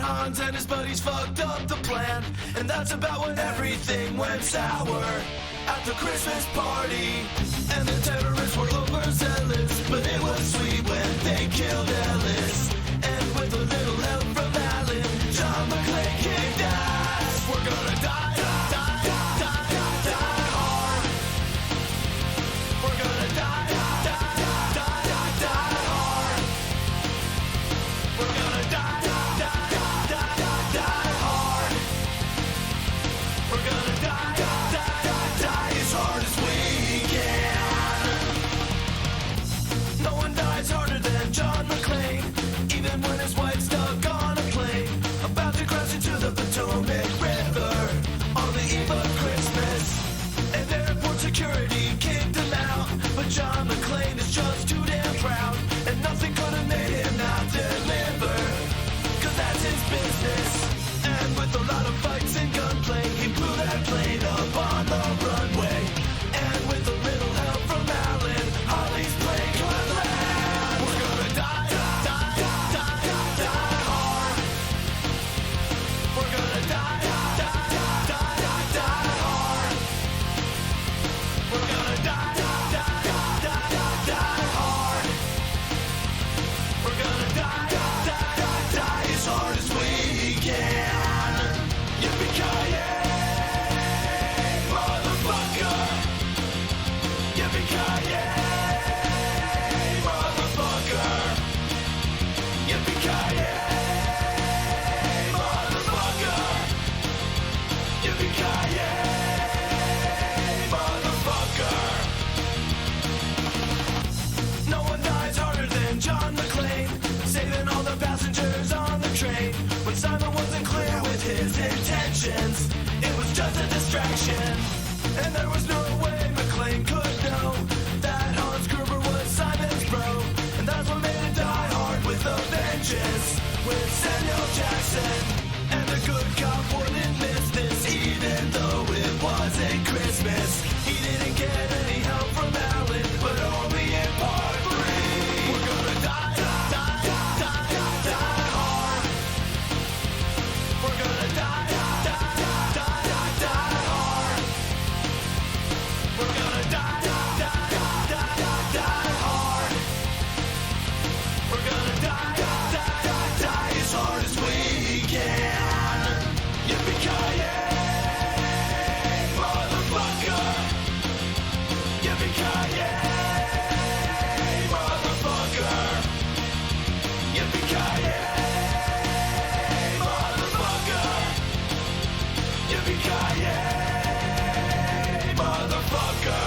Hans and his buddies fucked up the plan, and that's about when everything went sour at the Christmas party. And the terrorists were overzealous, but it was sweet when they killed Ellis. And with a little help from Alan, John McClane kicked ass. We're gonna die, die, die, die, die, die hard. We're gonna die, die, die, die, die, die hard. We're gonna die, die, die, die, die, die hard. We're gonna die, die, die, die as hard as we can. No one dies harder than John McClane, even when his wife's stuck on a plane, about to crash into the Potomac River on the eve of Christmas. And airport security kicked him out, but John McClane is just too damn proud, and nothing could have made him not deliver, cause that's his business. And with a lot of fights and gunplay, he blew that plane up on the runway. And with a little help from Alan, Holly's plane could land. We're gonna die, die, die, die, die, die hard. We're gonna die, die, die, die, die, die hard. We're gonna die, die, die, die, die, die hard. We're gonna die, die, die, die as hard as we can. Yippee-ki-yay, motherfucker. Yippee-ki-yay, motherfucker. Yippee-ki-yay, motherfucker. Yippee-ki-yay, motherfucker. No one dies harder than John McClane, saving all the passengers on the train. When Simon wasn't clear with his intentions, it was just a distraction. And there was no way McClane could know that Hans Gruber was Simon's bro. And that's what made it Die Hard with a vengeance, with Samuel Jackson. And the good cop wouldn't miss this, even though it wasn't Christmas. He didn't get any help from Alan, but only in part 3. We're gonna die, die, die, die, die, die hard. We're gonna die, die, die, die, die, die hard. We're gonna die, die, die, die, die, die hard. We're gonna die, die, die, die as hard as we can. Yippee-ki-yay, motherfucker. Yippee-ki-yay, motherfucker. Yippee-ki-yay, motherfucker. Yippee-ki-yay, motherfucker.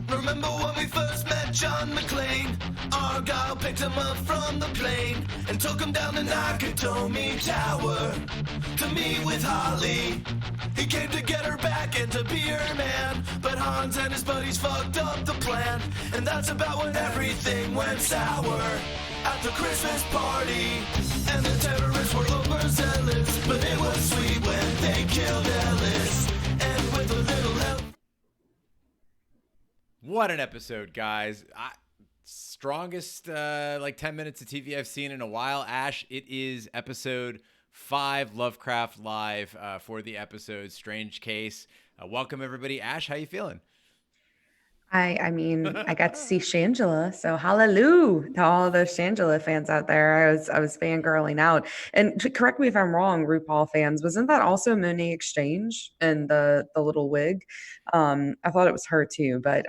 Remember when we first met John McClane? Argyle picked him up from the plane and took him down the Nakatomi Tower to meet with Holly. He came to get her back and to be her man, but Hans and his buddies fucked up the plan, and that's about when everything went sour at the Christmas party. And the terrorists were overzealous, but it was sweet when they killed Ellis. And with a little help. What an episode, guys. Strongest 10 minutes of TV I've seen in a while. Ash, it is episode 5, Lovecraft Live, for the episode Strange Case. Welcome, everybody. Ash, how you feeling? I mean, I got to see Shangela, so hallelujah to all those Shangela fans out there. I was fangirling out. And correct me if I'm wrong, RuPaul fans, wasn't that also Monet Exchange and the little wig? I thought it was her too, but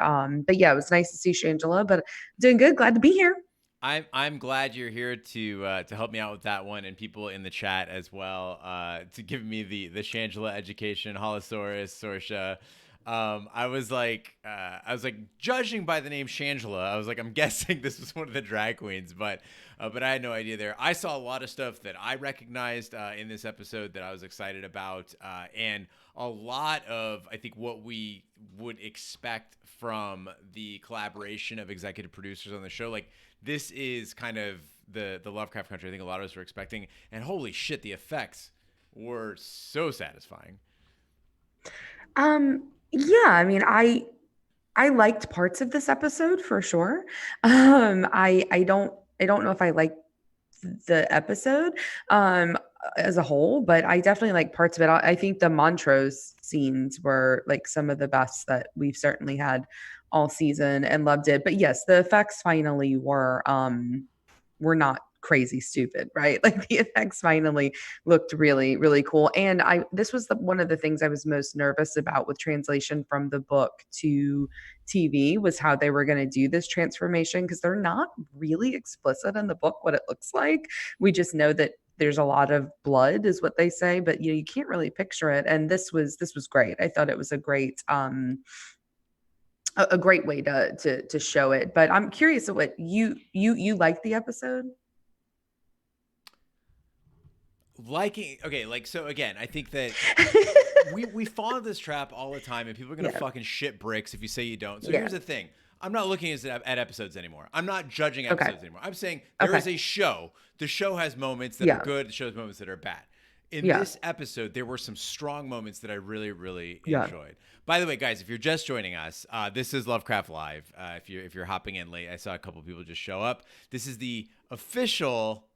yeah, it was nice to see Shangela. But doing good, glad to be here. I'm glad you're here to help me out with that one, and people in the chat as well, to give me the Shangela education, Holosaurus, Sorsha. I was like, judging by the name Shangela, I was like, I'm guessing this was one of the drag queens, but I had no idea there. I saw a lot of stuff that I recognized in this episode that I was excited about, and a lot of, I think, what we would expect from the collaboration of executive producers on the show. Like, this is kind of the Lovecraft Country I think a lot of us were expecting, and holy shit, the effects were so satisfying. Yeah, I mean, I liked parts of this episode for sure. I don't know if I like the episode um as a whole, but I definitely like parts of it. I think the Montrose scenes were like some of the best that we've certainly had all season and loved it. But yes, the effects finally were not crazy stupid, right? Like the effects finally looked really, really cool. And I this was one of the things I was most nervous about with translation from the book to TV was how they were going to do this transformation because they're not really explicit in the book what it looks like. We just know that there's a lot of blood is what they say, but you can't really picture it. And this was great. I thought it was a great way to show it. But I'm curious what you like the episode? Liking, okay, like, so again, I think that we fall into this trap all the time, and people are gonna Yeah. fucking shit bricks if you say you don't. So Yeah. here's the thing: I'm not looking at episodes anymore. I'm not judging Okay. episodes anymore. I'm saying there Okay. is a show. The show has moments that are Yeah. good. The show has moments that are bad. In Yeah. this episode, there were some strong moments that I really, really Yeah. enjoyed. By the way, guys, if you're just joining us, this is Lovecraft Live. If you're hopping in late, I saw a couple people just show up. This is the official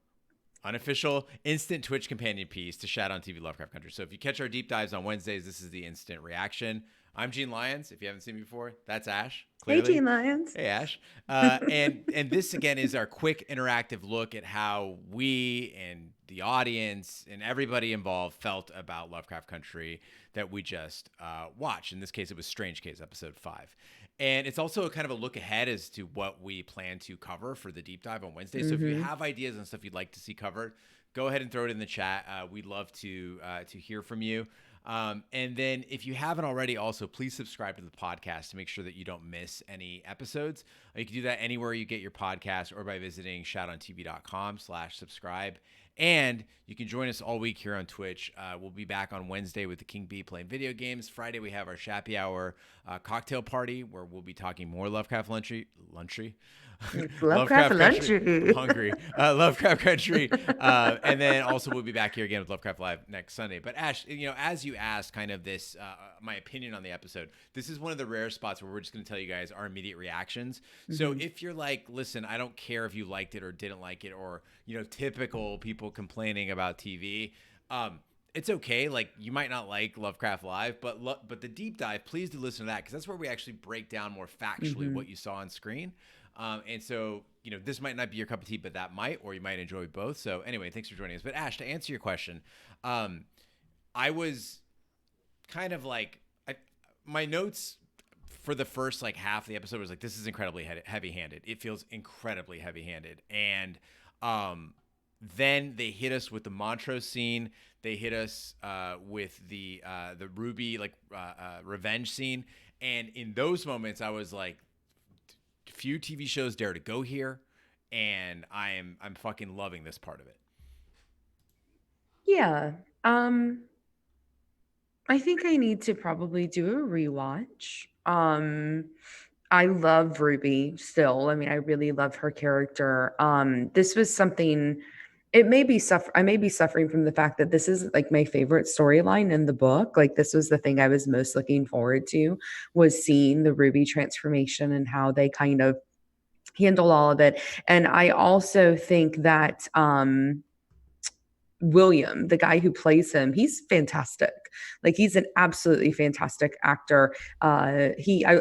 unofficial instant Twitch companion piece to Shout on TV Lovecraft Country. So if you catch our deep dives on Wednesdays, this is the instant reaction. I'm Gene Lyons. If you haven't seen me before, that's Ash. Hey, Clearly, Gene Lions. hey Ash. And this again is our quick interactive look at how we and the audience and everybody involved felt about Lovecraft Country that we just watched. In this case, it was Strange Case episode 5. And it's also kind of a look ahead as to what we plan to cover for the deep dive on Wednesday. So if you have ideas and stuff you'd like to see covered, go ahead and throw it in the chat. We'd love to hear from you. And then if you haven't already, also please subscribe to the podcast to make sure that you don't miss any episodes. You can do that anywhere you get your podcast or by visiting shoutontv.com/subscribe. And you can join us all week here on Twitch. We'll be back on Wednesday with the King Bee playing video games. Friday, we have our Shappy Hour cocktail party where we'll be talking more Lovecraft Lunchy. Lovecraft Country. Country. Hungry. Lovecraft Country. And then also we'll be back here again with Lovecraft Live next Sunday. But Ash, as you asked kind of this, my opinion on the episode, this is one of the rare spots where we're just going to tell you guys our immediate reactions. So if you're like, listen, I don't care if you liked it or didn't like it, or, typical people complaining about TV, it's okay. Like, you might not like Lovecraft Live, but the deep dive, please do listen to that, because that's where we actually break down more factually what you saw on screen. And so, this might not be your cup of tea, but that might, or you might enjoy both. So anyway, thanks for joining us. But Ash, to answer your question, I was kind of like, my notes for the first like half of the episode was like, this is incredibly heavy-handed. It feels incredibly heavy-handed. And then they hit us with the Montrose scene. They hit us with the Ruby revenge scene. And in those moments, I was like, few TV shows dare to go here, and I'm fucking loving this part of it. Yeah. I think I need to probably do a rewatch. I love Ruby still. I mean, I really love her character. This was something it may be I may be suffering from the fact that this is like my favorite storyline in the book. Like this was the thing I was most looking forward to was seeing the Ruby transformation and how they kind of handle all of it. And I also think that William, the guy who plays him, he's fantastic. Like he's an absolutely fantastic actor. I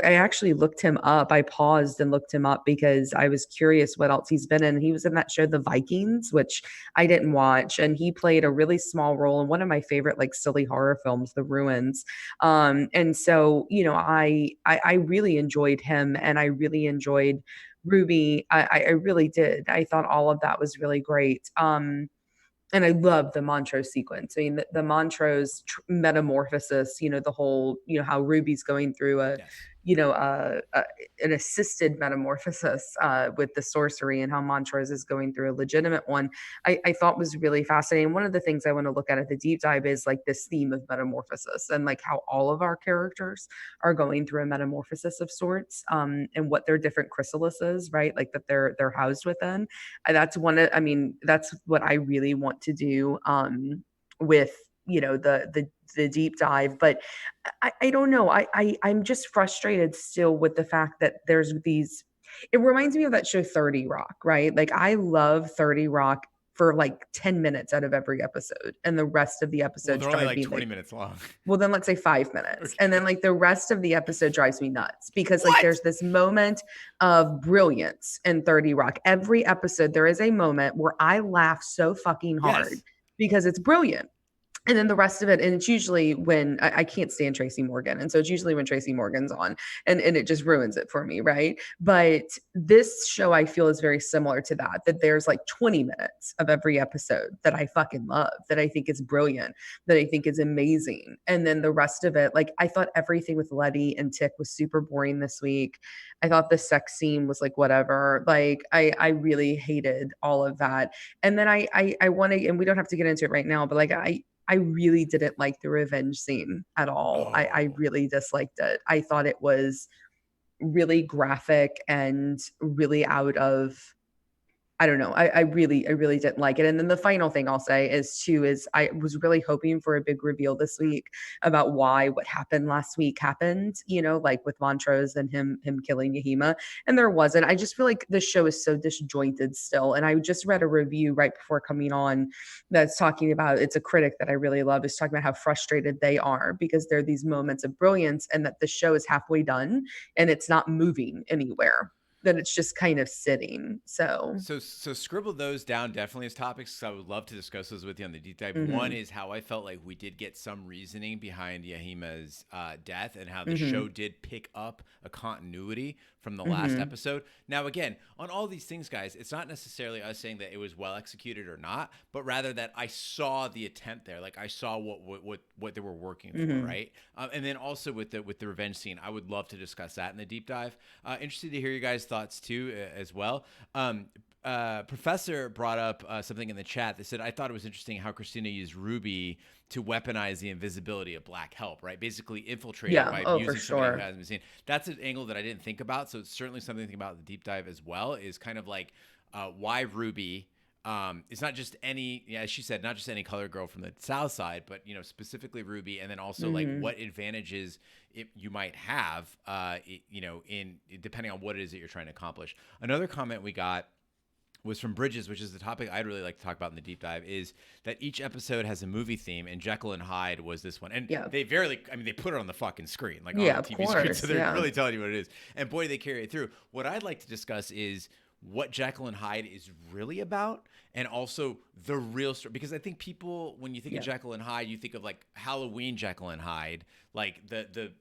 actually looked him up. I paused and looked him up because I was curious what else he's been in. He was in that show, The Vikings, which I didn't watch, and he played a really small role in one of my favorite like silly horror films, The Ruins. And so I really enjoyed him, and I really enjoyed Ruby. I really did. I thought all of that was really great. And I love the Montrose sequence. I mean, the Montrose metamorphosis, the whole, how Ruby's going through Yes. an assisted metamorphosis with the sorcery and how Montrose is going through a legitimate one, I thought was really fascinating. One of the things I want to look at the deep dive is like this theme of metamorphosis and like how all of our characters are going through a metamorphosis of sorts, and what their different chrysalises, right? Like that they're housed within. That's what I really want to do with the the deep dive. But I don't know. I'm just frustrated still with the fact that there's these. It reminds me of that show 30 Rock, right? Like I love 30 Rock for like 10 minutes out of every episode, and the rest of the Well, episodes they're only drive like me 20 like, minutes long. well, then let's say 5 minutes. And then Okay. like the rest of the episode drives me nuts because like What? there's this moment of brilliance in 30 Rock. Every episode, there is a moment where I laugh so fucking hard Yes. because it's brilliant. And then the rest of it, and it's usually when I can't stand Tracy Morgan. And so it's usually when Tracy Morgan's on, and it just ruins it for me, right? But this show I feel is very similar to that, that there's like 20 minutes of every episode that I fucking love, that I think is brilliant, that I think is amazing. And then the rest of it, like I thought everything with Letty and Tick was super boring this week. I thought the sex scene was like whatever. Like I really hated all of that. And then I want to, and we don't have to get into it right now, but like I really didn't like the revenge scene at all. I Oh. really disliked it. I thought it was really graphic and really out of, I don't know. I really didn't like it. And then the final thing I'll say is too is I was really hoping for a big reveal this week about why what happened last week happened, like with Montrose and him killing Yahima. And there wasn't. I just feel like the show is so disjointed still. And I just read a review right before coming on that's talking about, it's a critic that I really love, is talking about how frustrated they are because there are these moments of brilliance and that the show is halfway done and it's not moving anywhere, that it's just kind of sitting. So So scribble those down definitely as topics, 'cause I would love to discuss those with you on the deep dive. One mhm, is how I felt like we did get some reasoning behind Yahima's death, and how the show mhm, did pick up a continuity from the last mhm. episode. Now, again, on all these things, guys, it's not necessarily us saying that it was well executed or not, but rather that I saw the attempt there. Like I saw what they were working for, Mhm. right? And then also with the revenge scene, I would love to discuss that in the deep dive. Interested to hear your guys' thoughts too, as well. Professor brought up something in the chat that said, I thought it was interesting how Christina used Ruby to weaponize the invisibility of Black Help, right? Basically infiltrate it Yeah. by Oh, for using somebody who sure. hasn't been seen. That's an angle that I didn't think about. So it's certainly something to think about in the deep dive as well, is kind of like why Ruby. It's not just any, yeah, as she said, not just any color girl from the South Side, but specifically Ruby, and then also like Mhm. what advantages you might have, in depending on what it is that you're trying to accomplish. Another comment we got was from Bridges, which is the topic I'd really like to talk about in the deep dive, is that each episode has a movie theme, and Jekyll and Hyde was this one. And Yeah. they put it on the fucking screen, like on Yeah, the of TV screen, so course. they're Yeah. really telling you what it is. And boy, they carry it through. What I'd like to discuss is what Jekyll and Hyde is really about, and also the real story. Because I think people, when you think of Yeah. Jekyll and Hyde, you think of like Halloween Jekyll and Hyde, like the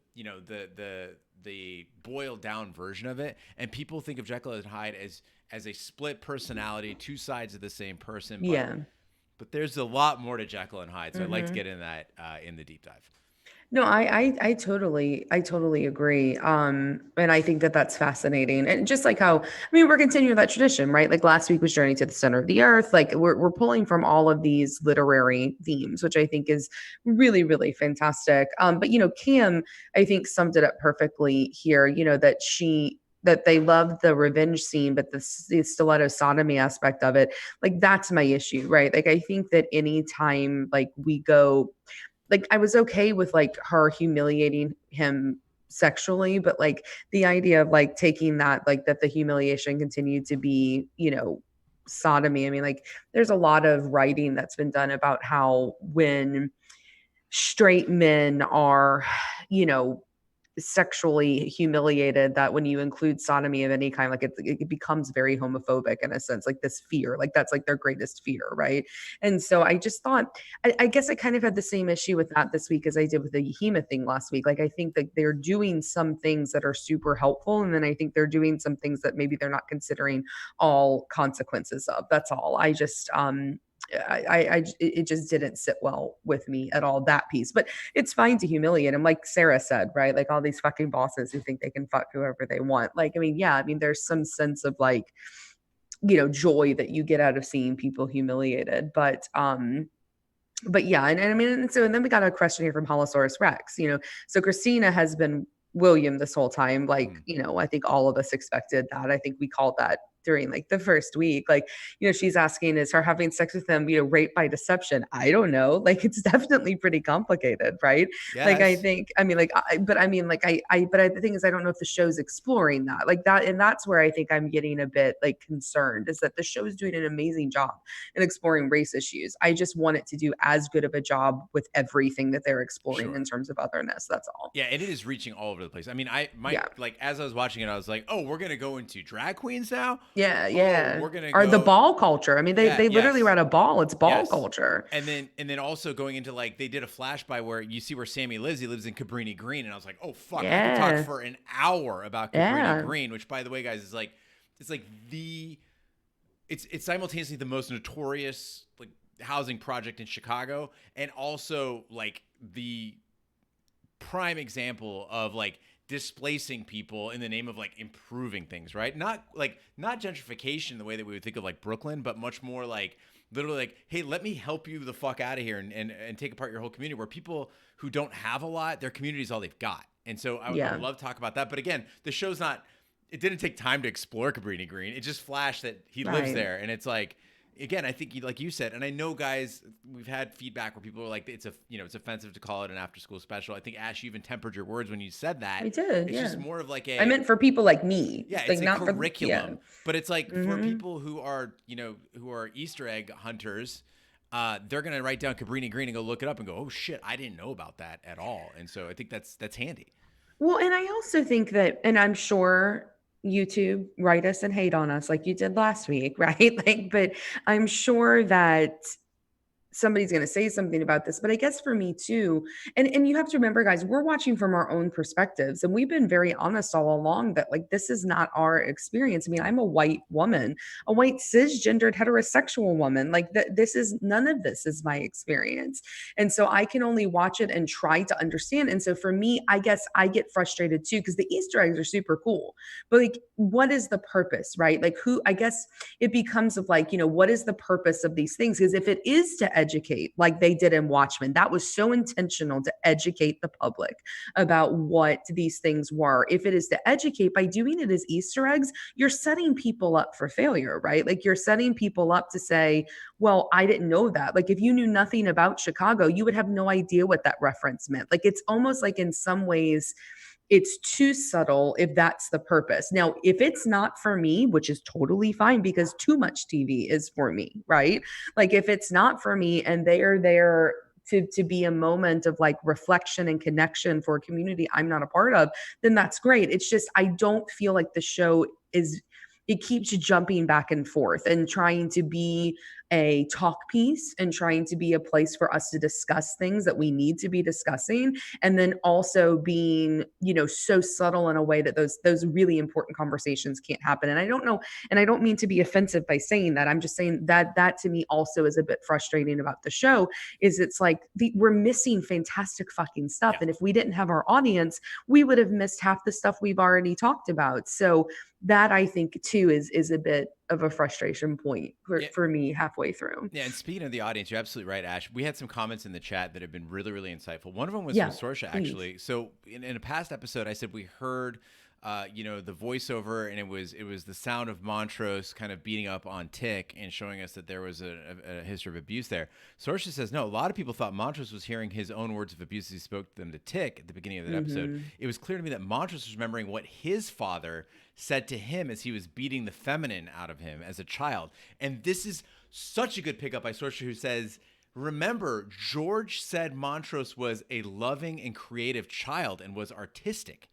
boiled down version of it, and people think of Jekyll and Hyde as a split personality, two sides of the same person, but Yeah. there's a lot more to Jekyll and Hyde, so I'd like to Mhm. get in that in the deep dive. No, I totally agree. And I think that that's fascinating. And just like how, I mean, we're continuing that tradition, right? Like last week was Journey to the Center of the Earth. Like we're pulling from all of these literary themes, which I think is really, really fantastic. But Kim, I think summed it up perfectly here, that they loved the revenge scene, but the stiletto sodomy aspect of it, like that's my issue, right? Like I think that anytime like we go, like I was okay with like her humiliating him sexually, but like the idea of like taking that, like that the humiliation continued to be, sodomy. I mean, like there's a lot of writing that's been done about how when straight men are, you know, sexually humiliated, that when you include sodomy of any kind, like it becomes very homophobic in a sense, like this fear, like that's like their greatest fear, right? And so I just thought, I guess I kind of had the same issue with that this week as I did with the Yahima thing last week. Like I think that they're doing some things that are super helpful, and then I think they're doing some things that maybe they're not considering all consequences of. That's all. I just it just didn't sit well with me at all, that piece. But it's fine to humiliate him, like Sarah said, right? Like all these fucking bosses who think they can fuck whoever they want. Like, I mean, yeah, I mean, there's some sense of like, joy that you get out of seeing people humiliated. But yeah, and I mean, and then we got a question here from Holosaurus Rex. So Christina has been William this whole time. Like, Mhm. I think all of us expected that. I think we called that during like the first week. Like, she's asking, is her having sex with him, rape by deception? I don't know. Like, it's definitely pretty complicated, right? Like, I Yes. think, I mean, like, but I mean, like, the thing is, I don't know if the show's exploring that, like that, and that's where I think I'm getting a bit like concerned, is that the show is doing an amazing job in exploring race issues. I just want it to do as good of a job with everything that they're exploring in Sure. terms of otherness. That's all. Yeah, and it is reaching all over the place. I mean, Yeah. like as I was watching it, I was like, oh, we're gonna go into drag queens now. Yeah, Oh, yeah. we're gonna Or the go. ball culture. I mean, Yeah, they literally were yes, at a ball. It's ball yes. culture. And then also going into like they did a flash by where you see where Sammy lives. He lives in Cabrini Green, and I was like, oh fuck, I could talk Yeah. for an hour about Cabrini Yeah. Green, which by the way, guys, is like it's like the it's simultaneously the most notorious like housing project in Chicago, and also like the prime example of like displacing people in the name of like improving things, right? Not gentrification the way that we would think of like Brooklyn, but much more like literally like, hey, let me help you the fuck out of here and take apart your whole community, where people who don't have a lot, their community is all they've got. And so I Yeah. would love to talk about that. But again, the show's not, it didn't take time to explore Cabrini Green. It just flashed that he lives Right. there. And it's like, again, I think like you said, and I know guys, we've had feedback where people are like, it's it's offensive to call it an after school special. I think Ash, you even tempered your words when you said that. I did. It's just Yeah. more of like I a, meant for people like me. yeah, Like it's a not for yeah. curriculum, but it's like for Mhm. people who are, who are Easter egg hunters, they're going to write down Cabrini Green and go look it up and go, oh shit, I didn't know about that at all. And so I think that's handy. Well, and I also think that, and I'm sure YouTube write us and hate on us like you did last week, right? Like, but I'm sure that somebody's going to say something about this, but I guess for me too, and you have to remember, guys, we're watching from our own perspectives, and we've been very honest all along that like this is not our experience. I mean, I'm a white woman, a white cisgendered heterosexual woman. Like this is, none of this is my experience, and so I can only watch it and try to understand. And so for me, I guess I get frustrated too, because the Easter eggs are super cool, but like, what is the purpose, right? Like, who? I guess it becomes of like, what is the purpose of these things? Because if it is to educate, like they did in Watchmen, that was so intentional to educate the public about what these things were. If it is to educate by doing it as Easter eggs, you're setting people up for failure, right? Like you're setting people up to say, well, I didn't know that. Like if you knew nothing about Chicago, you would have no idea what that reference meant. Like it's almost like in some ways, it's too subtle if that's the purpose. Now, if it's not for me, which is totally fine because too much TV is for me, right? Like if it's not for me and they are there to be a moment of like reflection and connection for a community I'm not a part of, then that's great. It's just I don't feel like the show is, it keeps jumping back and forth and trying to be a talk piece and trying to be a place for us to discuss things that we need to be discussing, and then also being so subtle in a way that those really important conversations can't happen. And I don't know, and I don't mean to be offensive by saying that, I'm just saying that to me also is a bit frustrating about the show, is it's like we're missing fantastic fucking stuff, Yeah. and if we didn't have our audience, we would have missed half the stuff we've already talked about. So that I think too is a bit of a frustration point for me halfway through. Yeah, and speaking of the audience, you're absolutely right, Ash. We had some comments in the chat that have been really, really insightful. One of them was from Yeah, Sorsha, please. actually. So in a past episode, I said we heard, the voiceover, and it was the sound of Montrose kind of beating up on Tick and showing us that there was a history of abuse there. Sorsha says, no, a lot of people thought Montrose was hearing his own words of abuse as he spoke them to Tick at the beginning of that episode. It was clear to me that Montrose was remembering what his father said to him as he was beating the feminine out of him as a child. And this is such a good pickup by Sorsha, who says, remember, George said Montrose was a loving and creative child and was artistic.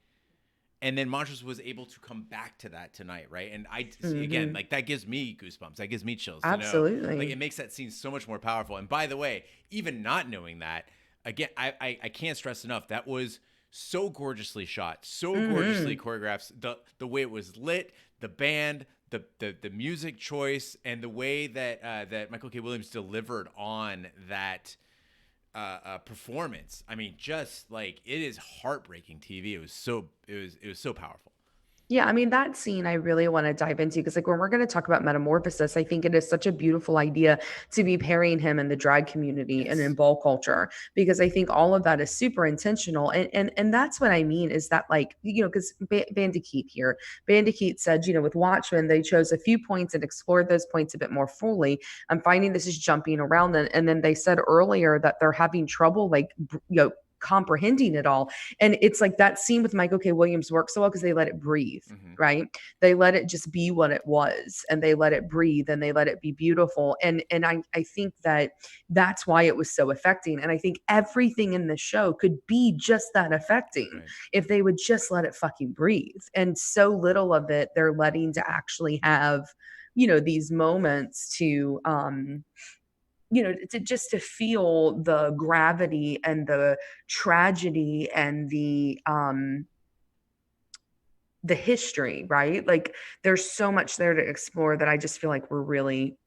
And then Montrose was able to come back to that tonight, right? And I see, again, like that gives me goosebumps. That gives me chills. Absolutely. Like it makes that scene so much more powerful. And by the way, even not knowing that, again, I can't stress enough, that was so gorgeously shot, so gorgeously choreographed. The way it was lit, the band, the music choice, and the way that that Michael K. Williams delivered on that performance. I mean, just like it is heartbreaking TV. It was so powerful. Yeah, I mean, that scene I really want to dive into because, like, when we're going to talk about metamorphosis, I think it is such a beautiful idea to be pairing him in the drag community and in Yes. ball culture because I think all of that is super intentional. And that's what I mean is that, like, because Bandicoot here, Bandicoot said, with Watchmen, they chose a few points and explored those points a bit more fully. I'm finding this is jumping around. And then they said earlier that they're having trouble, like, comprehending it all. And it's like that scene with Michael K. Williams works so well because they let it breathe, Hmm. right? They let it just be what it was, and they let it breathe, and they let it be beautiful. And I think that that's why it was so affecting. And I think everything in the show could be just that affecting Right. if they would just let it fucking breathe. And so little of it they're letting to actually have, these moments to just to feel the gravity and the tragedy and the history, right? Like there's so much there to explore that I just feel like we're really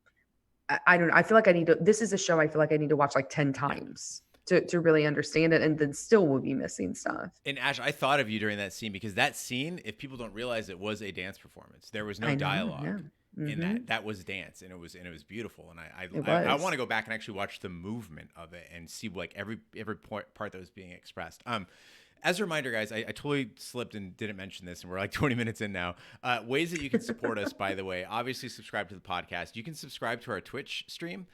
I don't know. I feel like I need to this is a show I feel like I need to watch like 10 Yeah. times to really understand it and then still will be missing stuff. And Ash, I thought of you during that scene because that scene, if people don't realize, it was a dance performance. There was no I know, dialogue yeah. in Mhm. that. That was dance, and it was beautiful. And It I want was. to go back and actually watch the movement of it and see like every part that was being expressed. As a reminder, guys, I totally slipped and didn't mention this, and we're like 20 minutes in now. Ways that you can support us, by the way, obviously subscribe to the podcast. You can subscribe to our Twitch stream.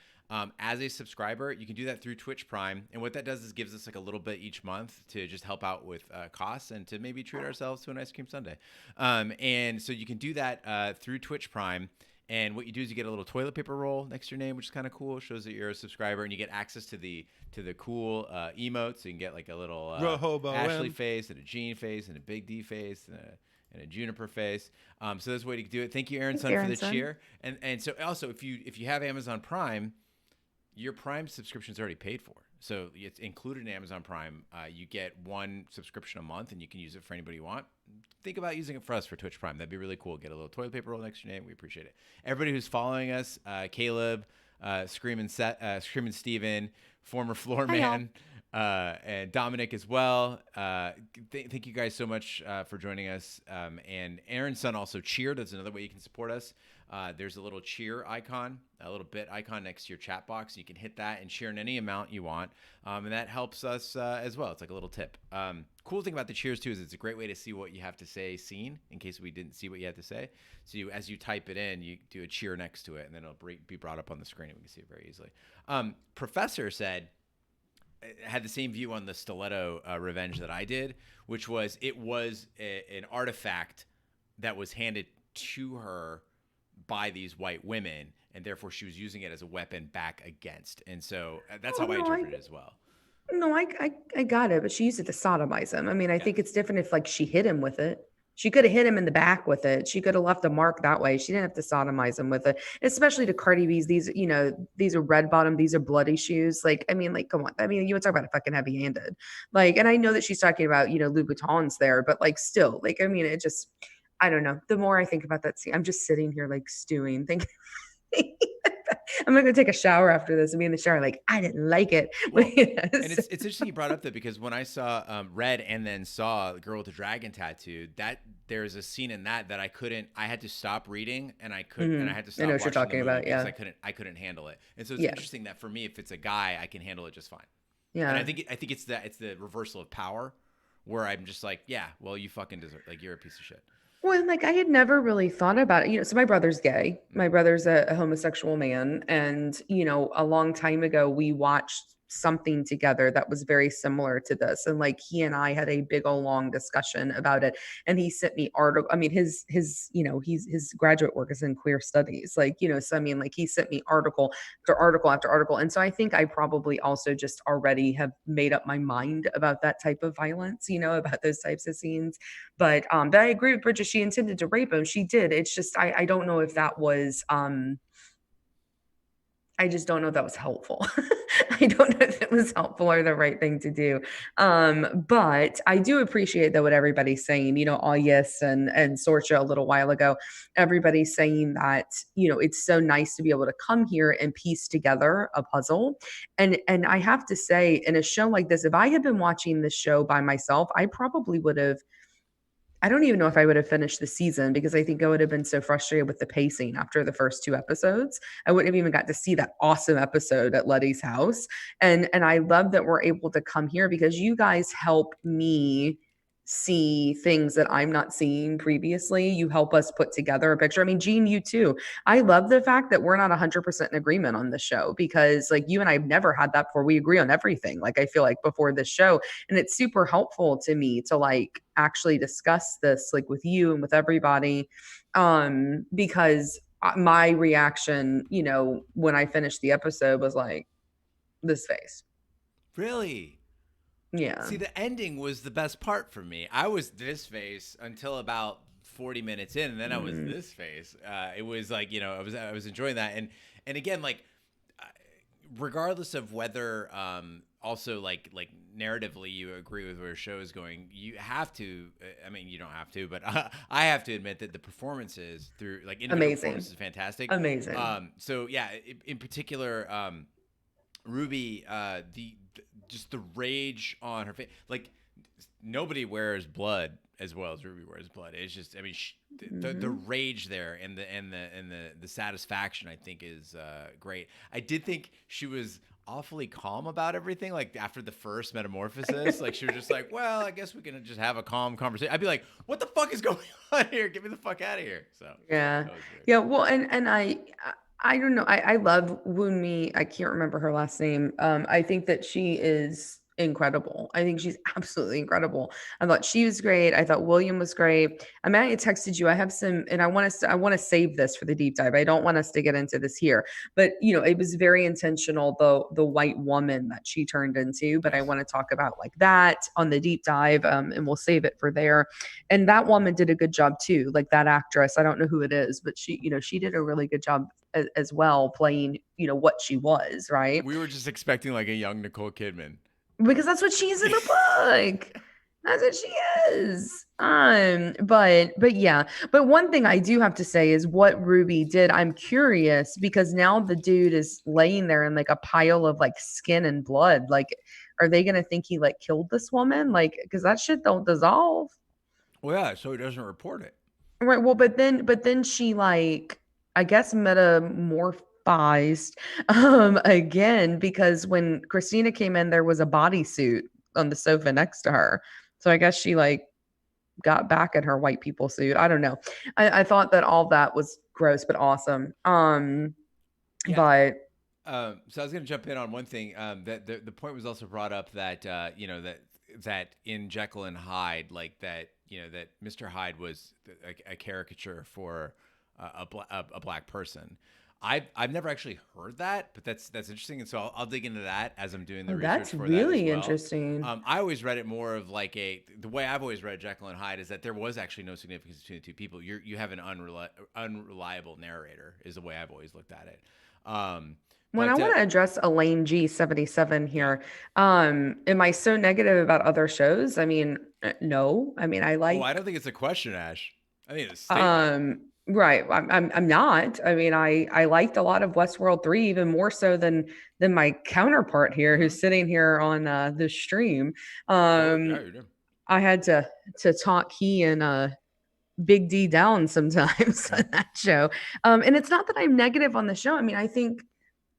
As a subscriber, you can do that through Twitch Prime. And what that does is gives us like a little bit each month to just help out with costs and to maybe treat ourselves to an ice cream sundae. And so you can do that through Twitch Prime. And what you do is you get a little toilet paper roll next to your name, which is kind of cool. It shows that you're a subscriber, and you get access to the cool emotes. So you can get like a little Ashley face and a Jean face and a Big D face and a Juniper face. So that's a way to do it. Thank you, Aaron Thanks, Sun, for Aaron the Son. cheer. And so also if you have Amazon Prime, your Prime subscription is already paid for. So it's included in Amazon Prime. You get one subscription a month, and you can use it for anybody you want. Think about using it for us for Twitch Prime. That'd be really cool. Get a little toilet paper roll next to your name. We appreciate it. Everybody who's following us, Caleb, Screaming Steven, former floor Hi, y'all. man, and Dominic as well. Thank you guys so much for joining us. And Aaron's son also cheered. That's another way you can support us. There's a little cheer icon, a little bit icon next to your chat box. You can hit that and cheer in any amount you want. And that helps us as well. It's like a little tip. Cool thing about the cheers too is it's a great way to see what you have to say seen in case we didn't see what you had to say. So as you type it in, you do a cheer next to it, and then it'll be brought up on the screen and we can see it very easily. Professor said, had the same view on the stiletto revenge that I did, which was it was an artifact that was handed to her by these white women, and therefore she was using it as a weapon back against. And so that's Oh how I no, interpret it as well. no, I got it, but she used it to sodomize him. I mean, I Yeah. think it's different if like she hit him with it. She could have hit him in the back with it. She could have left a mark that way. She didn't have to sodomize him with it. Especially to Cardi B's. These are red bottom. These are bloody shoes. Like, I mean, like, come on. I mean, you would talk about it fucking heavy handed. Like, and I know that she's talking about, Louboutins there, but like, still, like, I mean, it just, I don't know. The more I think about that scene, I'm just sitting here like stewing, thinking. I'm gonna go take a shower after this and be in the shower like I didn't like it. Well, Yes. and it's interesting you brought up that because when I saw Red and then saw the girl with the dragon tattoo, that there's a scene in that I had to stop reading and I had to I know stop what you're watching the talking movie about. because Yeah. I couldn't handle it. And so it's Yeah. interesting that for me, if it's a guy, I can handle it just fine. And Yeah. I think it's the reversal of power, where I'm just like, yeah, well, you fucking deserve, like, you're a piece of shit. Well, and like I had never really thought about it. So my brother's gay. My brother's a homosexual man. And, a long time ago, we watched something together that was very similar to this. And like he and I had a big old long discussion about it. And he sent me article. I mean, his graduate work is in queer studies. Like, so I mean, like he sent me article after article after article. And so I think I probably also just already have made up my mind about that type of violence, about those types of scenes. But I agree with Bridget. She intended to rape him. She did. It's just I don't know if that was I just don't know if that was helpful. I don't know if it was helpful or the right thing to do. But I do appreciate though what everybody's saying, all yes and Sorcha a little while ago. Everybody's saying that, it's so nice to be able to come here and piece together a puzzle. And I have to say, in a show like this, if I had been watching this show by myself, I probably would have I don't even know if I would have finished the season because I think I would have been so frustrated with the pacing after the first two episodes. I wouldn't have even got to see that awesome episode at Letty's house. And I love that we're able to come here because you guys help me see things that I'm not seeing previously. You help us put together a picture. I mean, Gene, you too. I love the fact that we're not 100% in agreement on the show because, like, you and I have never had that before. We agree on everything. Like, I feel like before this show, and it's super helpful to me to like actually discuss this like with you and with everybody because my reaction, you know, when I finished the episode was like this face. Really? Yeah. See, the ending was the best part for me. I was this face until about 40 minutes in, and then I was Mm, this face. It was like, you know, I was enjoying that, and again, like, uh, regardless of whether also like narratively you agree with where the show is going, you have to. I mean, you don't have to, but I have to admit that the performances through like individual amazing. performances is fantastic. Amazing. So yeah, in particular, Ruby, just the rage on her face, like nobody wears blood as well as Ruby wears blood. It's just, I mean, the Hmm. rage there and the satisfaction, I think, is great. I did think she was awfully calm about everything. Like after the first metamorphosis, like she was just like, "Well, I guess we can just have a calm conversation." I'd be like, "What the fuck is going on here? Get me the fuck out of here!" So Yeah. that was great. Yeah. Well, and I don't know. I love Woonmi. I can't remember her last name. I think that she is incredible. I think she's absolutely incredible. I thought she was great. I thought William was great. I mean, I texted you. I have some, and I want to save this for the deep dive. I don't want us to get into this here, but you know, it was very intentional. The white woman that she turned into. But I Nice. want to talk about like that on the deep dive, and we'll save it for there. And that woman did a good job too, like that actress. I don't know who it is, but she, you know, she did a really good job as well playing, you know, what she was, right? We were just expecting like a young Nicole Kidman. Because that's what she is in the book. That's what she is. But yeah. But one thing I do have to say is what Ruby did. I'm curious because now the dude is laying there in like a pile of like skin and blood. Like, are they gonna think he like killed this woman? Like, because that shit don't dissolve. Well, yeah, so he doesn't report it. Right. Well, but then she like I guess metamorphized again because when Christina came in, there was a bodysuit on the sofa next to her. So I guess she like got back in her white people suit. I don't know. I thought that all that was gross but awesome. Yeah. But So I was going to jump in on one thing. That the point was also brought up that you know that in Jekyll and Hyde, like that you know that Mr. Hyde was a caricature for a black person. I've never actually heard that, but that's interesting, and so I'll dig into that as I'm doing the oh, research that's for that as really well. interesting. I always read it more of like the way I've always read Jekyll and Hyde is that there was actually no significance between the two people. You have an unreliable narrator is the way I've always looked at it. Um, When I but want to address Elaine G77 yeah. here, am I so negative about other shows? I mean, no. I mean, I Oh, I like don't think it's a question, Ash. I think it's a statement. right. I'm not. I mean, I liked a lot of Westworld 3 even more so than my counterpart here Hmm. who's sitting here on the stream. Totally. Um Yeah, you do. I had to talk he and Big D down sometimes Yeah. on that show. And it's not that I'm negative on the show. I mean,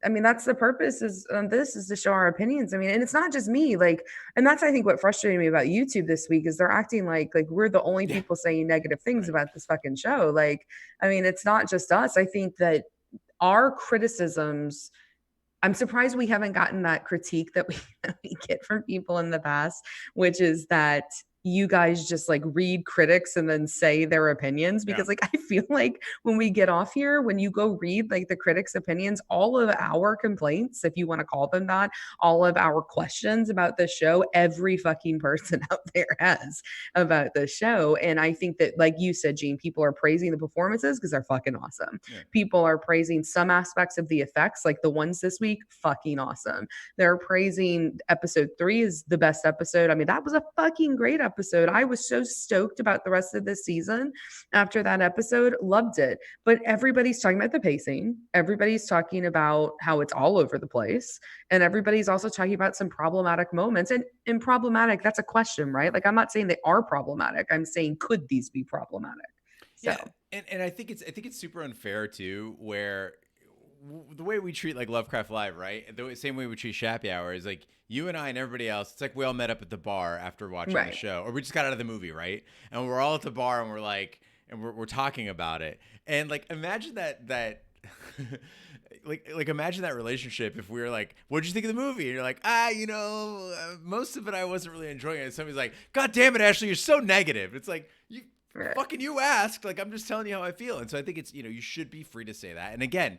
I mean, that's the purpose is this is to show our opinions. I mean, and it's not just me. Like, and that's I think what frustrated me about YouTube this week is they're acting like we're the only Yeah. people saying negative things Right. about this fucking show. Like, I mean, it's not just us. I think that our criticisms I'm surprised we haven't gotten that critique that we, that we get from people in the past, which is that you guys just like read critics and then say their opinions Yeah. because like I feel like when we get off here when you go read like the critics opinions all of our complaints if you want to call them that all of our questions about the show every fucking person out there has about the show and I think that like you said Gene people are praising the performances because they're fucking awesome Yeah. people are praising some aspects of the effects, like the ones this week, fucking awesome. They're praising episode 3 is the best episode. I mean, that was a fucking great episode. I was so stoked about the rest of this season after that episode, loved it. But everybody's talking about the pacing. Everybody's talking about how it's all over the place. And everybody's also talking about some problematic moments. And problematic, that's a question, right? Like I'm not saying they are problematic. I'm saying could these be problematic? So Yeah, and I think it's super unfair too, where the way we treat like Lovecraft Live, right? The same way we treat Shappy Hour is like you and I and everybody else. It's like we all met up at the bar after watching the right. show, or we just got out of the movie, right? And we're all at the bar and we're like, and we're talking about it, and like imagine that. Like imagine that relationship if we were like, what'd you think of the movie? And you're like, most of it I wasn't really enjoying it. Somebody's like, God damn it, Ashley, you're so negative. It's like Right. fucking you asked. Like I'm just telling you how I feel. And so I think it's, you should be free to say that. And again,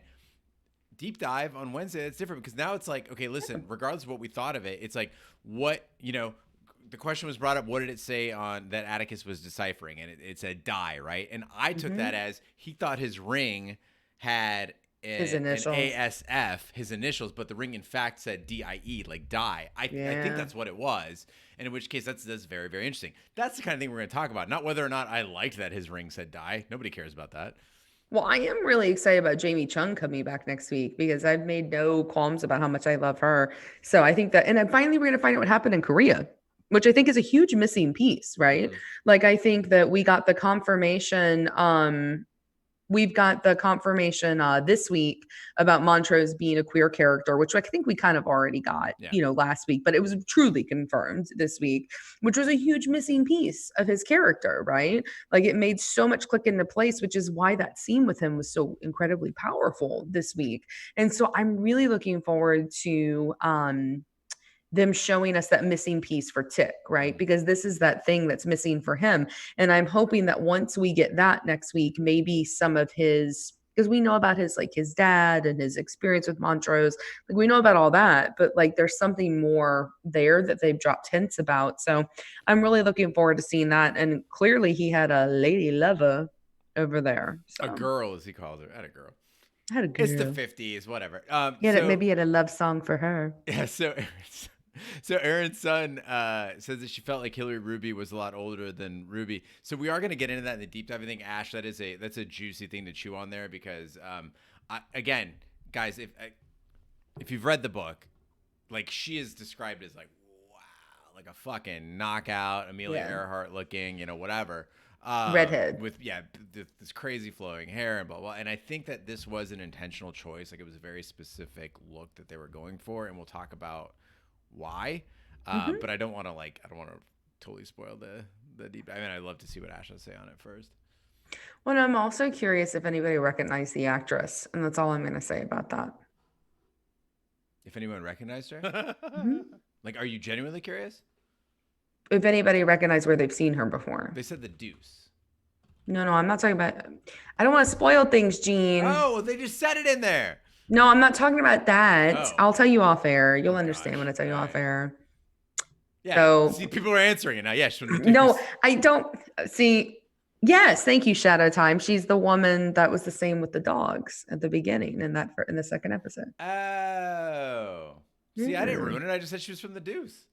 deep dive on Wednesday, it's different because now it's like, okay, listen, regardless of what we thought of it, it's like what, the question was brought up, what did it say on that Atticus was deciphering? And it said die, right? And I took that as he thought his ring had His an initials. ASF, his initials, but the ring in fact said DIE, like die. I think that's what it was. And in which case, that's very, very interesting. That's the kind of thing we're going to talk about. Not whether or not I liked that his ring said die. Nobody cares about that. Well, I am really excited about Jamie Chung coming back next week because I've made no qualms about how much I love her. So I think that, and then finally we're going to find out what happened in Korea, which I think is a huge missing piece, right? Like I think that we got the confirmation, we've got the confirmation this week about Montrose being a queer character, which I think we kind of already got, last week, but it was truly confirmed this week, which was a huge missing piece of his character, right? Like it made so much click into place, which is why that scene with him was so incredibly powerful this week. And so I'm really looking forward to them showing us that missing piece for Tick, right? Because this is that thing that's missing for him. And I'm hoping that once we get that next week, maybe some of his, because we know about his, like his dad and his experience with Montrose, like we know about all that, but like there's something more there that they've dropped hints about. So I'm really looking forward to seeing that. And clearly he had a lady lover over there. So. A girl, as he called her. I had a girl. I had a girl. It's the 50s, whatever. Maybe he had a love song for her. Yeah, so Erin's son says that she felt like Hillary Ruby was a lot older than Ruby. So we are going to get into that in the deep dive. I think, Ash, that's a juicy thing to chew on there because, again, guys, if you've read the book, like she is described as like, wow, like a fucking knockout, Amelia Earhart looking, whatever. Redhead. With, this crazy flowing hair and blah, blah. And I think that this was an intentional choice. Like it was a very specific look that they were going for. And we'll talk about why, but I don't want to totally spoil the deep. I mean, I'd love to see what Ash has to say on it first. Well, I'm also curious if anybody recognized the actress, and that's all I'm going to say about that. If anyone recognized her, like, are you genuinely curious? If anybody recognized where they've seen her before. They said the Deuce. No, I'm not talking about. I don't want to spoil things, Gene. Oh, well, they just said it in there. No, I'm not talking about that. Oh. I'll tell you off air. You'll understand when I tell you off air. Yeah. So, see, people are answering it now. Yeah. No, I don't see. Yes, thank you, Shadow Time. She's the woman that was the same with the dogs at the beginning in the second episode. Oh. See, I didn't ruin it. I just said she was from the Deuce.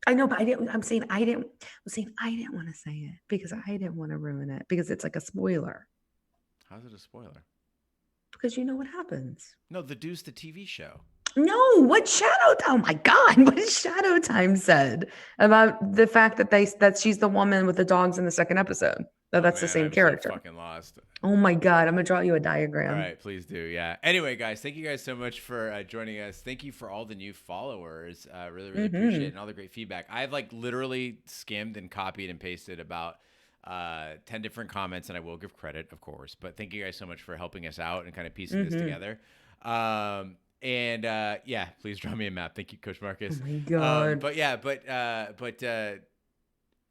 I know, but I didn't. I'm saying I didn't want to say it because I didn't want to ruin it because it's like a spoiler. How's it a spoiler? Because you know what happens. No, the Deuce, the TV show. No, what Shadow? Oh my God, what Shadow Time said about the fact that she's the woman with the dogs in the second episode. That's the same character. So fucking lost. Oh my God, I'm gonna draw you a diagram. All right, please do. Yeah. Anyway, guys, thank you guys so much for joining us. Thank you for all the new followers. Really, really appreciate it and all the great feedback. I've like literally skimmed and copied and pasted about 10 different comments, and I will give credit, of course, but thank you guys so much for helping us out and kind of piecing this together. Please draw me a map. Thank you, Coach Marcus. Oh my God. But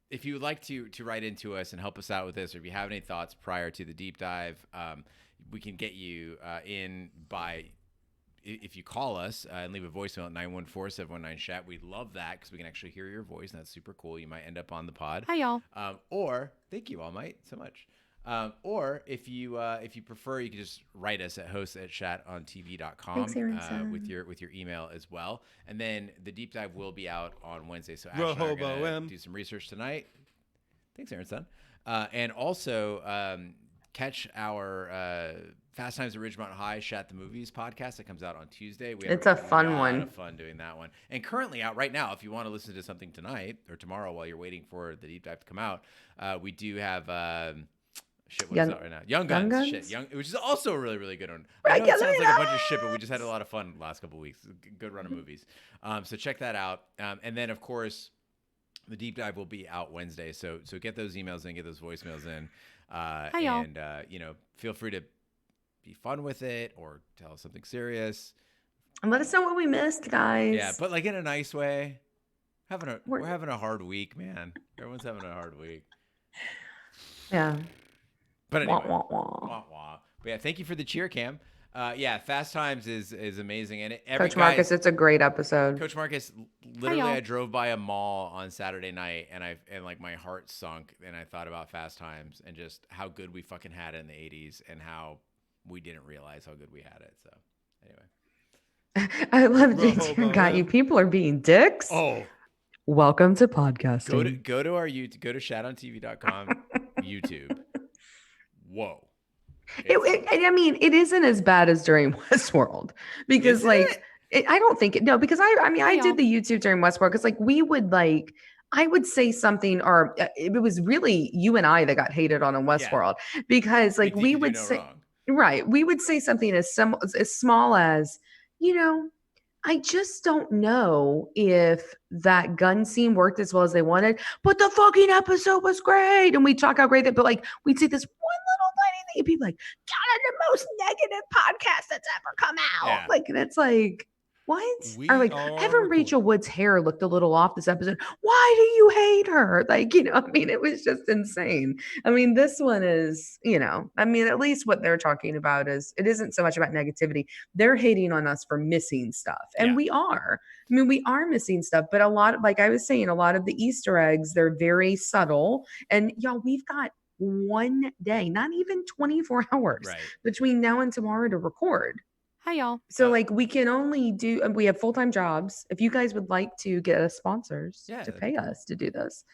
if you would like to write into us and help us out with this, or if you have any thoughts prior to the deep dive, we can get you in by if you call us and leave a voicemail at 914-719-CHAT. We'd love that because we can actually hear your voice, and that's super cool. You might end up on the pod. Hi, y'all. Or thank you all, might so much. Or if you prefer, you can just write us at hosts@chatontv.com Thanks, Aaron. with your email as well. And then the deep dive will be out on Wednesday. So Ash and I are gonna do some research tonight. Thanks, Aaron son. And also catch our Fast Times at Ridgemont High Shat the Movies podcast that comes out on Tuesday. It's a fun lot one. of fun doing that one. And currently out right now, if you want to listen to something tonight or tomorrow while you're waiting for the deep dive to come out, we do have what is that right now? Young Guns. Which is also a really, really good one. I know it sounds like a bunch of shit, but we just had a lot of fun the last couple of weeks. Good run of movies. So check that out. And then, of course, the deep dive will be out Wednesday. So get those emails in, get those voicemails in. Hi, y'all. And, feel free to be fun with it or tell us something serious. And let us know what we missed, guys. Yeah, but like in a nice way. We're having a hard week, man. Everyone's having a hard week. Yeah. But anyway, Wah, wah, wah. But yeah, thank you for the cheer, Cam. Yeah, Fast Times is amazing, and Coach Marcus, it's a great episode. Coach Marcus, literally, I drove by a mall on Saturday night, and like my heart sunk, and I thought about Fast Times and just how good we fucking had it in the '80s, and how we didn't realize how good we had it. So, anyway, I love JT got you. People are being dicks. Oh, welcome to podcasting. Go to our YouTube. Go to shatontv.com YouTube. Whoa. I mean, it isn't as bad as during Westworld because I don't think because I did the YouTube during Westworld because I would say something or it was really you and I that got hated on in Westworld because we would say right. We would say something as small as, I just don't know if that gun scene worked as well as they wanted, but the fucking episode was great. And we talk how great that, but we'd see this one little tiny thing and people the most negative podcast that's ever come out. Yeah. And it's what? Or Evan Rachel Wood's hair looked a little off this episode. Why do you hate her? It was just insane. This one is, at least what they're talking about is it isn't so much about negativity. They're hating on us for missing stuff. And we are. We are missing stuff, but a lot, like I was saying, a lot of the Easter eggs, they're very subtle. And y'all, we've got one day, not even 24 hours between now and tomorrow to record. Hi, y'all. So we can only we have full-time jobs. If you guys would like to get us sponsors to pay us to do this,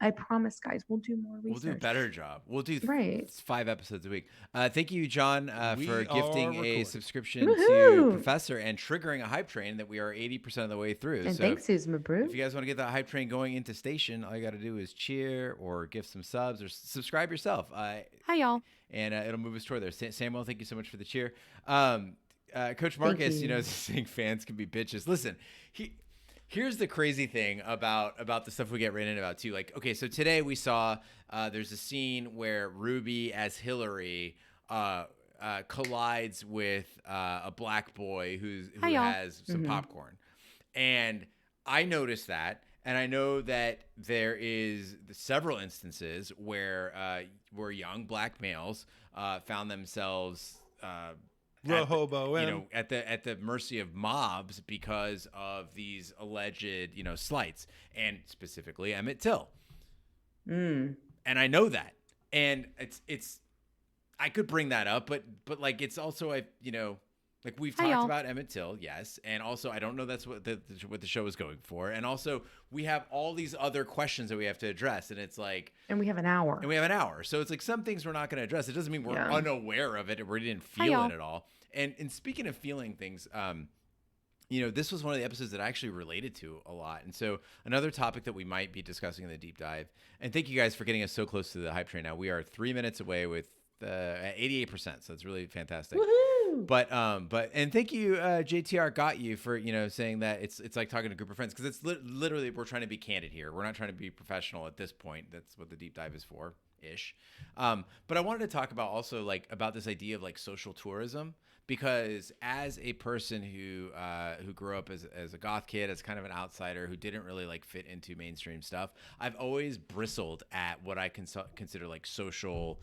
I promise guys, we'll do more research. We'll do a better job. We'll do 5 episodes a week. Thank you, John, for gifting a subscription to Professor and triggering a hype train that we are 80% of the way through. And thanks, Susan Mabru. If you guys want to get that hype train going into station, all you got to do is cheer or gift some subs or subscribe yourself. Hi, y'all. And it'll move us toward there. Samuel, thank you so much for the cheer. Coach Marcus, saying fans can be bitches. Listen, here's the crazy thing about the stuff we get written about too. So today we saw there's a scene where Ruby as Hillary collides with a black boy who has some popcorn, and I noticed that. And I know that there is several instances where young black males found themselves at the mercy of mobs because of these alleged slights, and specifically Emmett Till. And I know that, and it's I could bring that up, but it's also we've talked about Emmett Till, yes, and also I don't know that's what the show is going for, and also we have all these other questions that we have to address, and it's and we have an hour, so it's some things we're not going to address. It doesn't mean we're unaware of it or we didn't feel it at all. And speaking of feeling things, this was one of the episodes that I actually related to a lot, and so another topic that we might be discussing in the deep dive. And thank you guys for getting us so close to the hype train. Now we are 3 minutes away with 88%, so it's really fantastic. Woohoo! But and thank you, JTR got you for saying that it's like talking to a group of friends, because it's literally we're trying to be candid here. We're not trying to be professional at this point. That's what the deep dive is for ish. But I wanted to talk about also about this idea of social tourism, because as a person who grew up as a goth kid, as kind of an outsider who didn't really fit into mainstream stuff, I've always bristled at what I consider social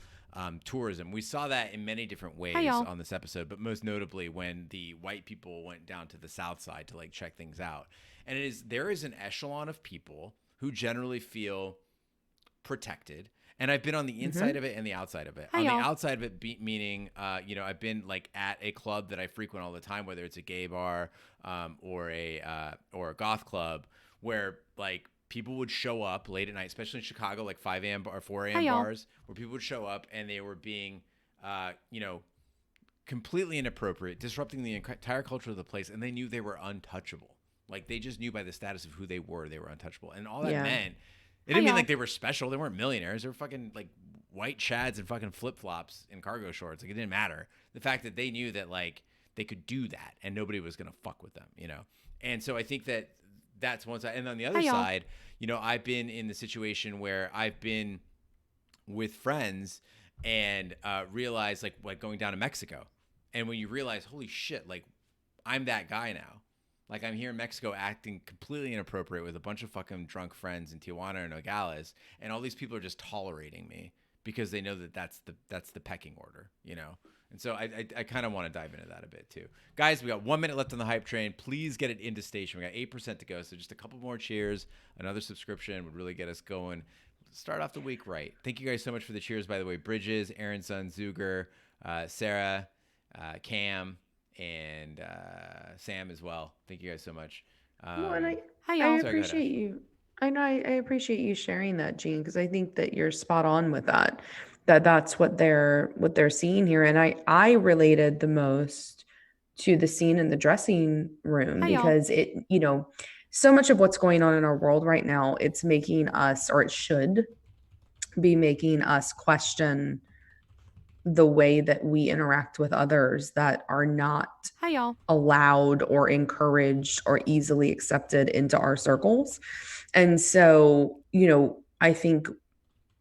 tourism. We saw that in many different ways on this episode, but most notably when the white people went down to the South Side to check things out. And there is an echelon of people who generally feel protected And I've been on the Mm-hmm. inside of it and the outside of it. Hi, On the y'all. outside of it, meaning, I've been like at a club that I frequent all the time, whether it's a gay bar or a goth club, where like people would show up late at night, especially in Chicago, like 5 a.m. or 4 Hi, a.m. y'all. bars, where people would show up and they were being, you know, completely inappropriate, disrupting the entire culture of the place, and they knew they were untouchable. Like they just knew by the status of who they were untouchable, and all that Yeah. meant it Hi, didn't mean y'all. like they were special. They weren't millionaires. They were fucking like white chads and fucking flip flops and cargo shorts. Like it didn't matter. The fact that they knew that like they could do that and nobody was gonna fuck with them, you know. And so I think that that's one side, and on the other Hi, y'all. side, I've been in the situation where I've been with friends and realized like going down to Mexico. And when you realize, holy shit, like I'm that guy now. Like I'm here in Mexico acting completely inappropriate with a bunch of fucking drunk friends in Tijuana or Nogales, and all these people are just tolerating me because they know that that's the pecking order, you know. And so I kind of want to dive into that a bit too, guys. We got 1 minute left on the hype train. Please get it into station. We got 8% to go, so just a couple more cheers. Another subscription would really get us going. Start off the week right. Thank you guys so much for the cheers, by the way. Bridges, Aaron's son, Zuger, Sarah, Cam, and Sam as well. Thank you guys so much. Well, and Hi, I y'all. Sorry, go ahead, appreciate Ash. you. I know I appreciate you sharing that, Gene, because I think that you're spot on with that. That's what they're seeing here. And I related the most to the scene in the dressing room Hi, y'all. because so much of what's going on in our world right now, it's making us, or it should be making us question the way that we interact with others that are not Hi, y'all. allowed or encouraged or easily accepted into our circles. And so, I think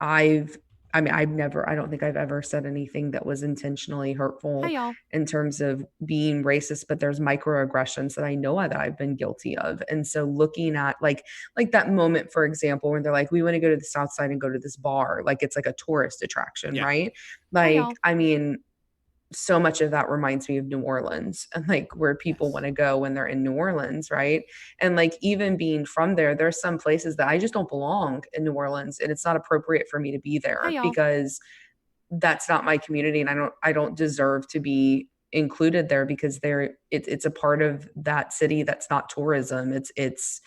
I don't think I've ever said anything that was intentionally Hi, hurtful y'all. in terms of being racist, but there's microaggressions that I know that I've been guilty of. And so looking at like that moment, for example, when they're like, we want to go to the South Side and go to this bar, like it's like a tourist attraction, Yeah. right? Hi, Like, y'all. I mean, so much of that reminds me of New Orleans and like where people Yes. want to go when they're in New Orleans, right? And like even being from there, there's some places that I just don't belong in New Orleans and it's not appropriate for me to be Hi, there y'all. because that's not my community and I don't deserve to be included there because it's a part of that city that's not tourism. It's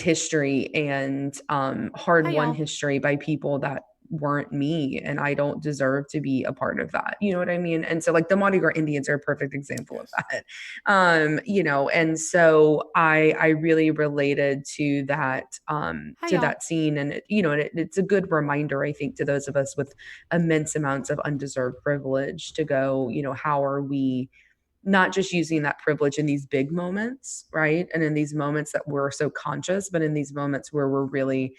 history and Hi, hard-won y'all. history by people that weren't me, and I don't deserve to be a part of that. You know what I mean? And so like the Mardi Gras Indians are a perfect example of Yes. that. And so I really related to Hi, y'all. that scene, and it's a good reminder, I think, to those of us with immense amounts of undeserved privilege to go, how are we not just using that privilege in these big moments, right? And in these moments that we're so conscious, but in these moments where we're really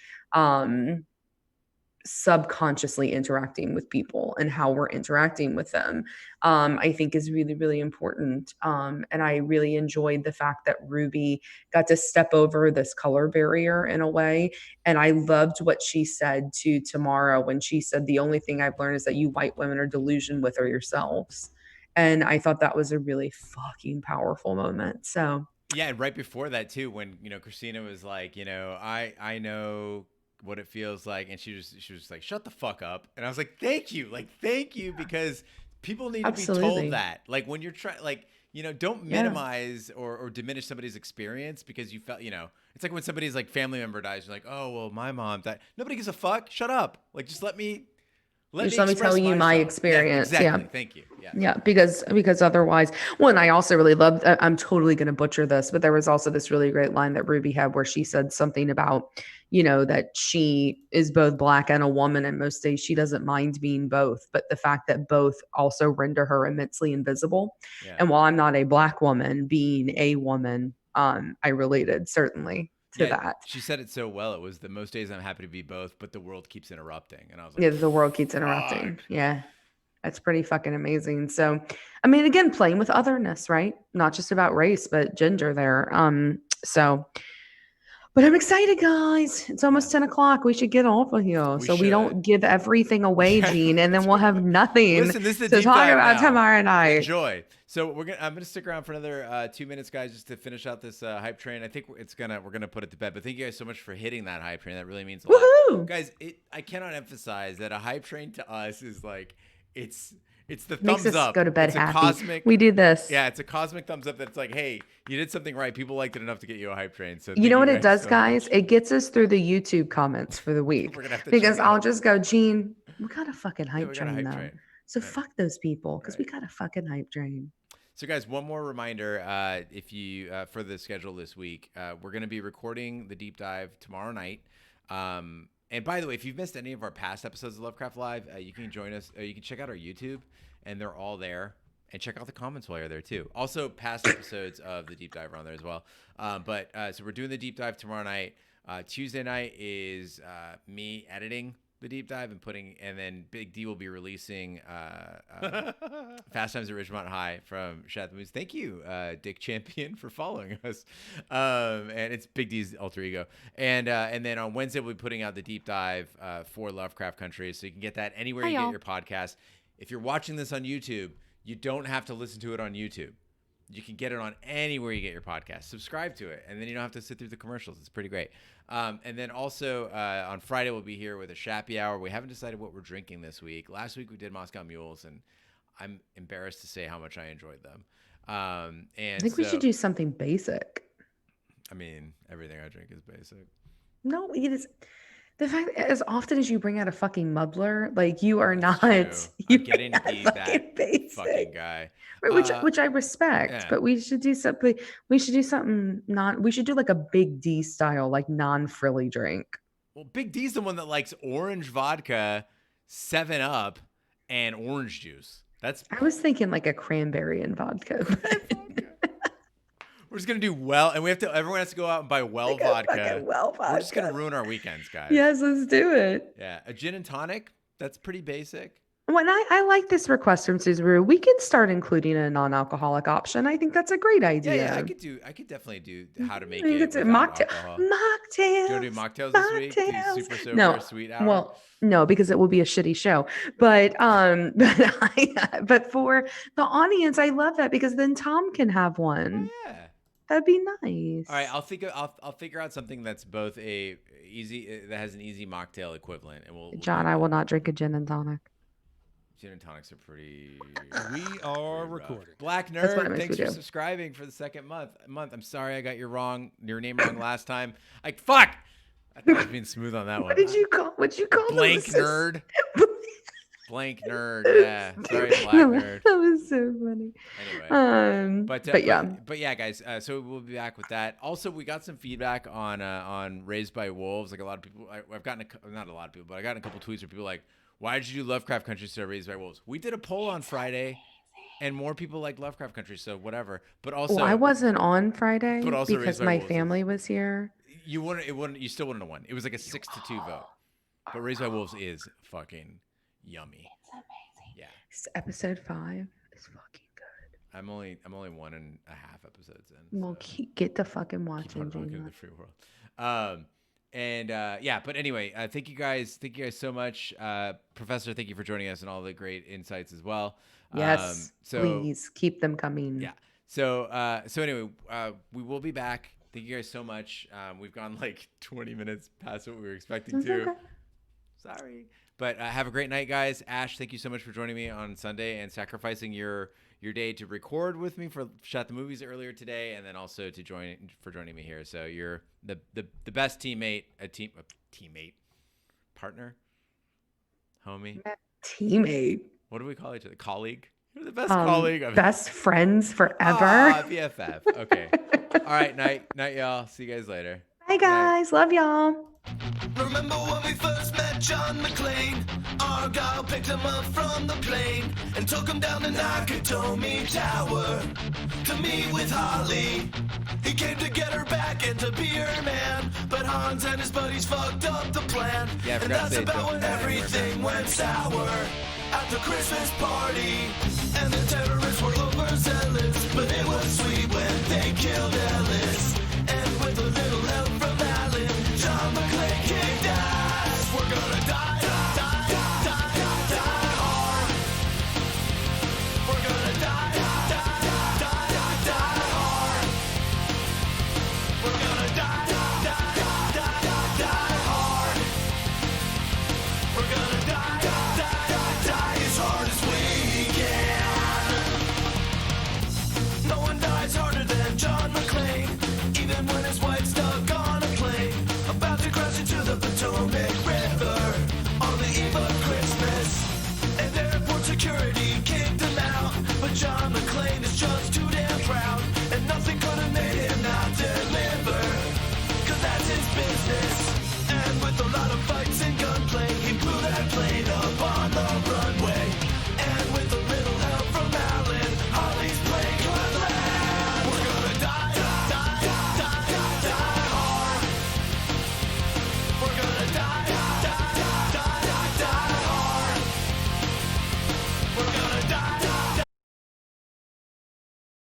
subconsciously interacting with people and how we're interacting with them, I think is really, really important. And I really enjoyed the fact that Ruby got to step over this color barrier in a way. And I loved what she said to Tamara when she said, the only thing I've learned is that you white women are delusion with her yourselves. And I thought that was a really fucking powerful moment. So Yeah, and right before that too, when Christina was like, I know what it feels like, and she was like, shut the fuck up, and I was like, thank you, because people need to be told absolutely. that, like when you're trying, like don't Yeah. minimize or diminish somebody's experience because you felt, it's like when somebody's like family member dies, you're like, oh well, my mom died. Nobody gives a fuck. Shut up. Like just let me Just let me tell express you my myself. Yeah, experience. Yeah. exactly. Thank you. Yes. Yeah, because otherwise, well, and I also really loved. I'm totally going to butcher this, but there was also this really great line that Ruby had where she said something about, that she is both black and a woman, and most days she doesn't mind being both, but the fact that both also render her immensely invisible. Yeah. And while I'm not a black woman, being a woman, I related certainly to Yeah, that. she said it so well. It was the most days I'm happy to be both, but the world keeps interrupting. And I was like, Yeah, the world keeps fuck. interrupting. Yeah. That's pretty fucking amazing. So, I mean, again, playing with otherness, right? Not just about race, but gender there. So But I'm excited, guys. It's almost 10 o'clock. We should get off of here We so we don't should. give everything away, Gene, and then we'll have nothing Listen, this is the to deep talk dive about now. tomorrow night. Enjoy. So I'm gonna stick around for another 2 minutes, guys, just to finish out this hype train. I think we're gonna put it to bed. But thank you guys so much for hitting that hype train. That really means a lot, Woohoo! guys. I cannot emphasize that a hype train to us is like it's the Makes thumbs us up. go to bed It's a happy. cosmic. We do this. Yeah, it's a cosmic thumbs up. That's like, hey, you did something right. People liked it enough to get you a hype train. So You know what thank it does, so guys? much. It gets us through the YouTube comments for the week. We're gonna have to Because check I'll out. just go, Gene, we got a fucking Yeah, hype we got a train, hype though. train. So Right. fuck those people because we Right. got a fucking hype train. So, guys, one more reminder: if you for the schedule this week, we're going to be recording the deep dive tomorrow night. And by the way, if you've missed any of our past episodes of Lovecraft Live, you can join us. You can check out our YouTube, and they're all there. And check out the comments while you're there too. Also, past episodes of the deep dive are on there as well. So we're doing the deep dive tomorrow night. Tuesday night is me editing the deep dive and then Big D will be releasing Fast Times at Ridgemont High from Shat the Movies. Thank you, Dick Champion, for following us. And it's Big D's alter ego. And then on Wednesday we'll be putting out the deep dive for Lovecraft Country, so you can get that anywhere Hi, you get y'all. your podcast. If you're watching this on YouTube, you don't have to listen to it on YouTube. You can get it on anywhere you get your podcast. Subscribe to it, and then you don't have to sit through the commercials. It's pretty great. And then also on Friday, we'll be here with a Shappy Hour. We haven't decided what we're drinking this week. Last week, we did Moscow Mules, and I'm embarrassed to say how much I enjoyed them. And I think we should do something basic. I mean, everything I drink is basic. No, it is. The fact that as often as you bring out a fucking muddler, like you are That's not. true. You I'm getting to bring be out that fucking basic. fucking guy. Right, which I respect, yeah. but we should do something. We should do something we should do like a Big D style, like non-frilly drink. Well, Big D's the one that likes orange vodka, 7-Up, and orange juice. That's I was thinking like a cranberry and vodka. we're just gonna do well, and everyone has to go out and buy well Like a vodka. fucking well We're just gonna vodka. ruin our weekends, guys. Yes, let's do it. Yeah, a gin and tonic. That's pretty basic. When I like this request from Suzaru, we can start including a non-alcoholic option. I think that's a great idea. Yeah, I could definitely do how to make I think it it's a without mocktail. alcohol. Mocktails. Do you want to do mocktails this week? Do Mocktails. super sober, No, sweet hour. well, no, because it will be a shitty show. But but for the audience, I love that because then Tom can have one. yeah. That'd be nice. All right, I'll figure out something that's both that has an easy mocktail equivalent, and we'll John, do I will that. not drink a gin and tonic. Gin and tonics are pretty. We are rough. recording. Black That's what Nerd, it makes thanks me for do. subscribing for the second month. I'm sorry I got your name wrong last time. Like fuck. I thought I was being smooth on that one. What'd you call Blank those? nerd. Blank nerd. Yeah. Sorry, Black Nerd. That was so funny. Anyway. But yeah. But yeah, guys. So we'll be back with that. Also, we got some feedback on Raised by Wolves. Like a lot of people, I've gotten not a lot of people, but I got a couple tweets where people were like, "Why did you do Lovecraft Country instead of Raised by Wolves?" We did a poll on Friday, and more people like Lovecraft Country. So whatever. But also, Well, I wasn't on Friday But also because Raised by my Wolves family was here. you still wouldn't have won. It was like a 6-2 vote. But Raised by Wolves is fucking yummy. It's amazing. Yeah. Episode 5 is fucking good. I'm only 1.5 episodes in. Well, so get the fucking keep watching, on rocking Gina. the free world. Yeah, but anyway, thank you guys so much. Professor, thank you for joining us and all the great insights as well. Yes, So please keep them coming. yeah. So anyway, we will be back. Thank you guys so much. We've gone like 20 minutes past what we were expecting It's to. okay. Sorry. But have a great night, guys. Ash, thank you so much for joining me on Sunday and sacrificing your day to record with me for Shot the Movies earlier today, and then also to joining me here. So you're the best teammate, partner, homie. Teammate. What do we call each other? Colleague. You're the best colleague. Best friends forever. Ah, BFF. Okay. All right. Night, y'all. See you guys later. Bye, guys. Love y'all. Remember when we first met John McClane? Argyle picked him up from the plane and took him down the Nakatomi Tower to meet with Holly. He came to get her back and to be her man, but Hans and his buddies fucked up the plan. Yeah, I and forgot to that's say about don't when die anywhere, everything went sour at the Christmas party, and the terrorists were